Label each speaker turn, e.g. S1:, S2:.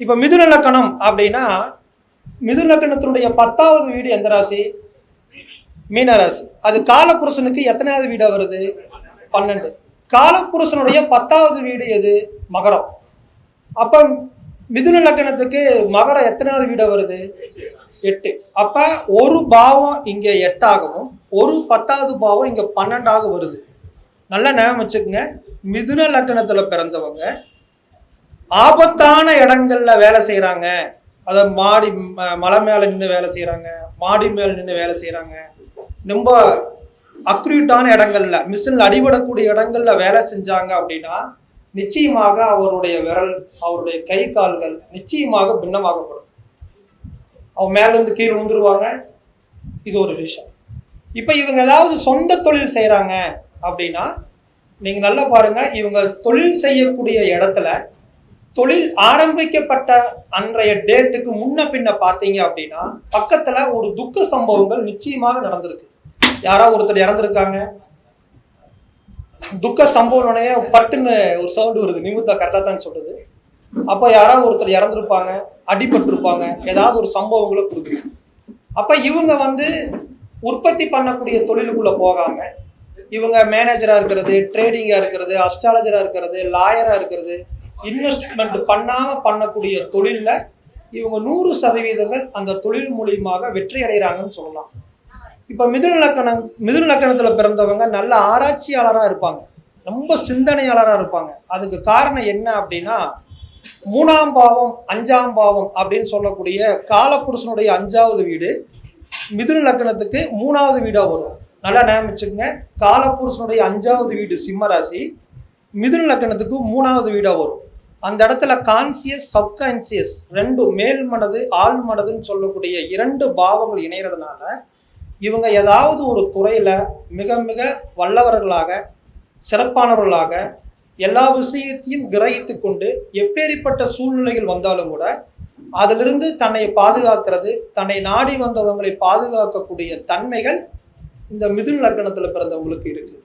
S1: இப்ப மிதுன லக்கணம் அப்படின்னா மிதுன லக்கணத்தினுடைய 10வது வீடு எந்த ராசி? மீனராசி. அது காலபுருஷனுக்கு எத்தனாவது வீடா வருது? 12. காலபுருஷனுடைய 10வது வீடு எது? மகரம். அப்ப மிதுன லக்கணத்துக்கு மகரம் எத்தனாவது வீடா வருது? 8. அப்ப ஒரு பாவம் இங்க 8ஆகவும் ஒரு 10வது பாவம் இங்க 12ஆக வருது. நல்லா ஞாபகம் வச்சுக்கோங்க. மிதுன லக்கணத்துல பிறந்தவங்க ஆபத்தான இடங்கள்ல வேலை செய்யறாங்க. அத மாடி மலை மேல நின்று வேலை செய்யறாங்க, மாடி மேல நின்று வேலை செய்யறாங்க, ரொம்ப அக்யூட்டான இடங்கள்ல மிஷின்ல அடிபடக்கூடிய இடங்கள்ல வேலை செஞ்சாங்க அப்படின்னா நிச்சயமாக அவருடைய விரல், அவருடைய கை கால்கள் நிச்சயமாக பின்னமாகப்படும். அவங்க மேல இருந்து கீழே விழுந்துருவாங்க. இது ஒரு விஷயம். இப்ப இவங்க ஏதாவது சொந்த தொழில் செய்யறாங்க அப்படின்னா நீங்க நல்லா பாருங்க. இவங்க தொழில் செய்யக்கூடிய இடத்துல தொழில் ஆரம்பிக்கப்பட்ட அன்றைய டேட்டுக்கு முன்ன பின்ன பார்த்தீங்க அப்படின்னா பக்கத்துல ஒரு துக்க சம்பவங்கள் நிச்சயமாக நடந்திருக்கு. யாராவது ஒருத்தர் இறந்துருக்காங்க. துக்க சம்பவம் பட்டுன்னு ஒரு சவுண்ட் வருது. நிமித்தா கரெக்டா தான் சொல்றது. அப்ப யாராவது ஒருத்தர் இறந்துருப்பாங்க, அடிபட்டிருப்பாங்க, ஏதாவது ஒரு சம்பவங்களை கொடுக்குது. அப்ப இவங்க உற்பத்தி பண்ணக்கூடிய தொழிலுக்குள்ள போகாம இவங்க மேனேஜரா இருக்கிறது, ட்ரேடிங்கா இருக்கிறது, அஸ்ட்ராலஜரா இருக்கிறது, லாயரா இருக்கிறது, இன்வெஸ்ட்மெண்ட் பண்ணாம பண்ணக்கூடிய தொழில்ல இவங்க 100% அந்த தொழில் மூலியமாக வெற்றி அடைகிறாங்கன்னு சொல்லலாம். இப்ப மிதுன லக்கணத்துல பிறந்தவங்க நல்ல ஆராய்ச்சியாளரா இருப்பாங்க, ரொம்ப சிந்தனையாளரா இருப்பாங்க. அதுக்கு காரணம் என்ன அப்படின்னா 3ஆம் பாவம் 5ஆம் பாவம் அப்படின்னு சொல்லக்கூடிய காலபுருஷனுடைய 5வது வீடு மிதுன லக்கணத்துக்கு 3வது வீடா வரும். நல்லா ஞாபகம் வச்சுக்கோங்க. காலபுருஷனுடைய 5வது வீடு சிம்ம ராசி, மிதுன லக்கணத்துக்கு 3வது வீடா வரும். அந்த இடத்துல கான்சியஸ், சப்கான்சியஸ் ரெண்டு, மேல் மனது ஆள் மனதுன்னு சொல்லக்கூடிய 2 பாவங்கள் இணைகிறதுனால இவங்க ஏதாவது ஒரு துறையில மிக மிக வல்லவர்களாக, சிறப்பானவர்களாக, எல்லா விஷயத்தையும் கிரகித்து கொண்டு எப்பேற்பட்ட சூழ்நிலைகள் வந்தாலும் கூட அதிலிருந்து தன்னை பாதுகாக்கிறது, தன்னை நாடி வந்தவங்களை பாதுகாக்கக்கூடிய தன்மைகள் இந்த மிதுன லக்கணத்துல பிறந்தவங்களுக்கு இருக்கு.